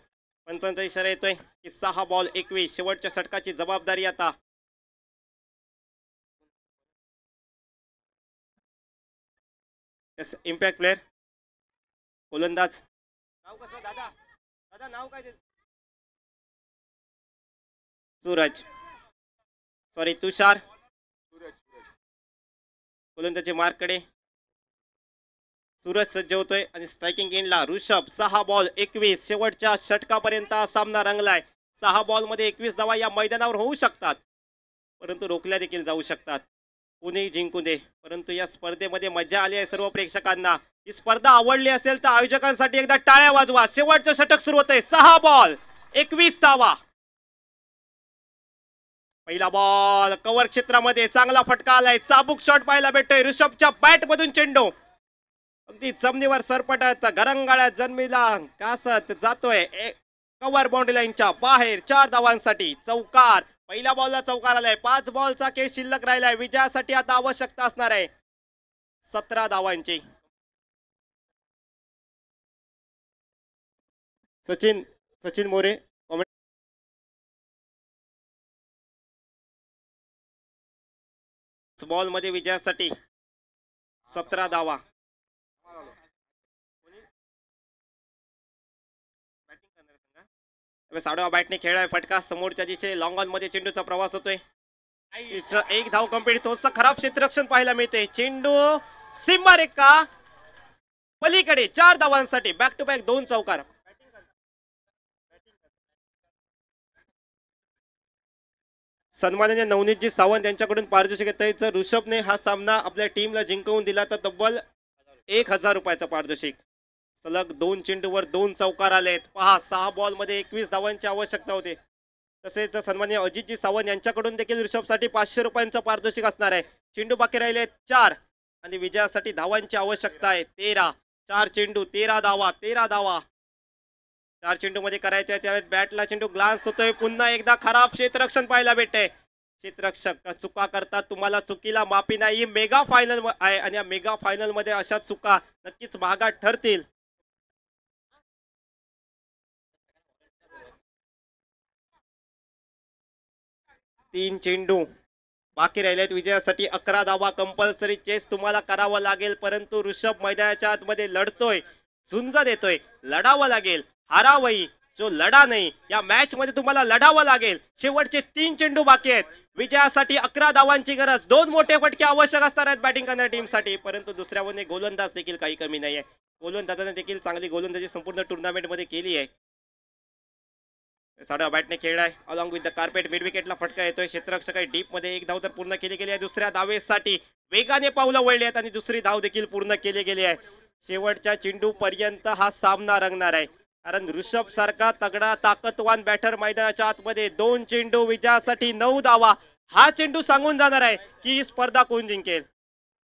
पंचांचा इशारा येतोय की 6 बॉल 21. शेवटच्या षटकाची जबाबदारी आता इम्पॅक्ट प्लेयर गोलंदाज. नाव कसं दादा? दादा नाव काय? सूरज, सॉरी तुषार. गोलंदाजी मार्ककडे सूरज सज्ज होतोय आणि स्ट्रायकिंग एंडला ऋषभ. 6 बॉल 21. शेवटच्या षटकापर्यंत सामना रंगलाय. 6 बॉल मध्ये 21 धावा या मैदानावर होऊ शकतात, परंतु रोखल्या देखील जाऊ शकतात. कोणी जिंकू दे, परंतु या स्पर्धेमध्ये मजा आली आहे सर्व प्रेक्षकांना. ही स्पर्धा आवडली असेल तर आयोजकांसाठी एकदा टाळ्या वाजवा. शेवटचं षटक सुरू होतंय. 6 बॉल 21 धावा. पहिला बॉल कव्हर क्षेत्रामध्ये चांगला फटका आलाय. चाबूक शॉट पाहायला भेटतोय. ऋषभच्या बॅट मधून चेंडू अगदी जमिनीवर सरपटत गरंगाळ्यात जन्मीला कासत जातोय. कव्हर बाउंड्री लाईनच्या बाहेर 4 धावांसाठी चौकार. पहिल्या बॉलला चौकार आलाय. 5 बॉलचा खेळ शिल्लक राहिलाय. विजयासाठी आता आवश्यकता असणार आहे 17 धावांची. सचिन मोरे बॉल मध्ये विजयासाठी 17 धावा. साडवा बॅटने खेळाय फटका समोरच्या दिशेने लॉंग ऑन मध्ये चेंडूचा प्रवास होतोय. एक धाव कंप्लीट. थोडस खराब क्षेत्ररक्षण पाहायला मिळते. चेंडू सीमा रेखा पलीकडे 4 धावांसाठी बॅक टू बॅक 2 चौकार. सन्माननीय नवनीतजी सावंत यांच्याकडून पारितोषिक येत आहे. जर ऋषभने हा सामना आपल्या टीमला जिंकवून दिला तर तब्बल 1000 रुपयाचं पारितोषिक. सलग 2 चेंडूवर 2 चौकार आलेत. पहा 6 बॉल मध्ये 21 धावांची आवश्यकता होते. तसेच सन्माननीय अजितजी सावंत यांच्याकडून देखील ऋषभसाठी 500 रुपयांचं पारितोषिक असणार आहे. चेंडू बाकी राहिले 4 आणि विजयासाठी धावांची आवश्यकता आहे 13. 4 चेंडू 13 धावा. 13 धावा 4 चेंडू मध्ये करायचे. त्यावेळेस बॅटला चेंडू ग्लान्स होतोय. पुन्हा एकदा खराब क्षेत्ररक्षण पाहायला भेटतंय. क्षेत्ररक्षक चुका करतात. तुम्हाला चुकीला माफी नाही. मेगा फायनल आहे आणि या मेगा फायनल मध्ये अशा चुका नक्कीच महागात ठरतील. तीन चेंडू बाकी राहिलेत विजयासाठी. 11 धावा. कंपल्सरी चेस तुम्हाला करावं लागेल, परंतु ऋषभ मैदानाच्या आतमध्ये लढतोय, झुंज देतोय. लढावं लागेल. हारावही जो लढा नाही या मॅच मध्ये तुम्हाला लढावं लागेल. शेवटचे 3 चेंडू बाकी आहेत. विजयासाठी 11 धावांची गरज. 2 मोठे फटके आवश्यक असणार आहेत बॅटिंग करणाऱ्या टीमसाठी, परंतु दुसऱ्या वने गोलंदाज देखील काही कमी नाहीये. गोलंदाजाने देखील चांगली गोलंदाजी संपूर्ण टुर्नामेंट मध्ये केली आहे. साडा बॅटने खेळलाय along with the carpet. Mid विकेटला फटका येतोय. क्षेत्ररक्षक डीप मध्ये 1 धाव तर पूर्ण केली गेली आहे. दुसऱ्या धावेसाठी वेगाने पावलं वळली आहेत आणि दुसरी धाव देखील पूर्ण केली गेली आहे. शेवटच्या चेंडू पर्यंत हा सामना रंगणार आहे, कारण ऋषभ सारखा तगडा ताकदवान बॅटर मैदानाच्या आतमध्ये. 2 चेंडू विजयासाठी 9 धावा. हा चेंडू सांगून जाणार आहे की ही स्पर्धा कोण जिंकेल.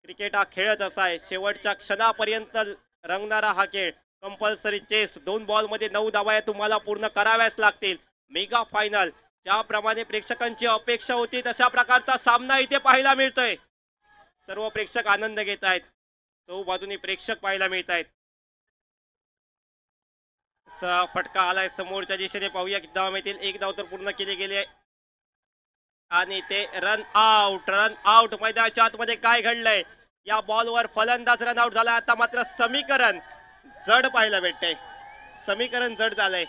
क्रिकेट हा खेळच असा आहे, शेवटच्या क्षणापर्यंत रंगणारा हा खेळ. Compulsory chess. 2 बॉल मध्ये 9 धावा तुम्हाला पूर्ण कराव्याच लागतील. मेगा फायनल ज्याप्रमाणे प्रेक्षकांची अपेक्षा होती तशा प्रकारचा सामना इथे पाहायला मिळतोय. सर्व प्रेक्षक आनंद घेत आहेत. चौ बाजूनी प्रेक्षक पाहायला मिळत आहेत. फटका आलाय समोरच्या दिशेने. पाहूया किती धावा मिळतील. 1 धाव तर पूर्ण केली गेली आहे आणि ते रन आउट. Run out. मैदानाच्या आतमध्ये काय घडलंय. या बॉलवर फलंदाज रन आउट झाला. आता मात्र समीकरण जड पाहायला भेटते. समीकरण जड झालंय.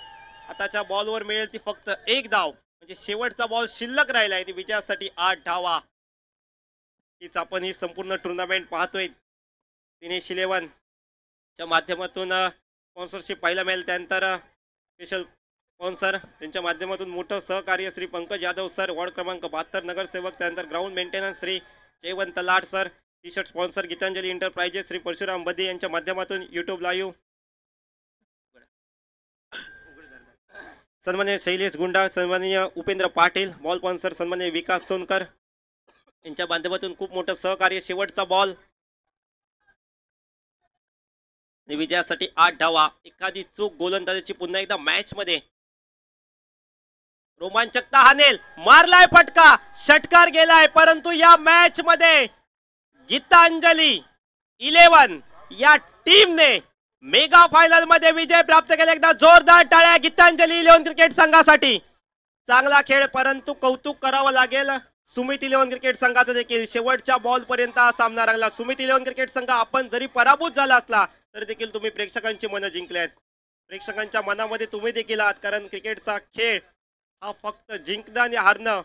आताच्या बॉलवर मिळेल ती फक्त 1 धाव, म्हणजे शेवटचा बॉल शिल्लक राहिलाय. ती विजयासाठी 8 धावा. हीच आपण ही संपूर्ण टुर्नामेंट पाहतोय. दिनेश 11 च्या माध्यमातून स्पॉन्सरशिप पाहायला मिळेल. त्यानंतर स्पेशल स्पॉन्सर त्यांच्या माध्यमातून मोठं सहकार्य श्री पंकज यादव सर, वॉर्ड क्रमांक 72 नगरसेवक. त्यानंतर ground maintenance Shri Jaywant Lad sir. T shirt sponsor Gitanjali enterprises Shri Parshuram Badde यांच्या माध्यमातून यूट्यूब लाईव्ह. सन्माननीय शैलेश गुंडा, सन्माननीय उपेंद्र पाटील. बॉल स्पॉन्सर सन्माननीय विकास सोनकर यांच्या माध्यमातून खूप मोठं सहकार्य. शेवटचा बॉल विजयासाठी 8 धावा. एखादी चूक गोलंदाजीची पुन्हा एकदा मॅच मध्ये रोमांचकता हानेल. मारलाय फटका, षटकार गेलाय, परंतु या मॅच मध्ये गीतांजली 11 या टीमने मेगा फायनल मध्ये विजय प्राप्त केला. एकदा जोरदार टाळ्या गीतांजली 11 क्रिकेट संघासाठी. चांगला खेळ, परंतु कौतुक करावं लागेल सुमित 11 क्रिकेट संघाचं देखील. शेवटच्या बॉल पर्यंत हा सामना रंगला. सुमित 11 क्रिकेट संघ आपण जरी पराभूत झाला असला तर देखील तुम्ही प्रेक्षकांची मनं जिंकली आहेत. प्रेक्षकांच्या मनामध्ये तुम्ही देखील आहात, कारण क्रिकेटचा खेळ हा फक्त जिंकणं आणि हारणं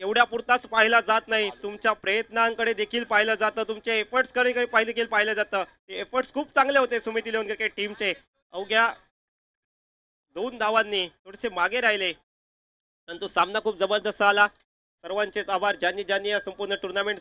एवढ्या पुरताच पाहिला जात नाही. तुमच्या प्रयत्नांकडे देखील पाहिलं जातं. तुमचे एफर्ट्स कडे पाहिलं जातं. ते एफर्ट्स खूप चांगले होते सुमित 11 क्रिकेट टीमचे. अवघ्या 2 धावांनी थोडेसे मागे राहिले, परंतु सामना खूप जबरदस्त आला. सर्वांचेच आभार ज्यांनी या संपूर्ण टुर्नामेंट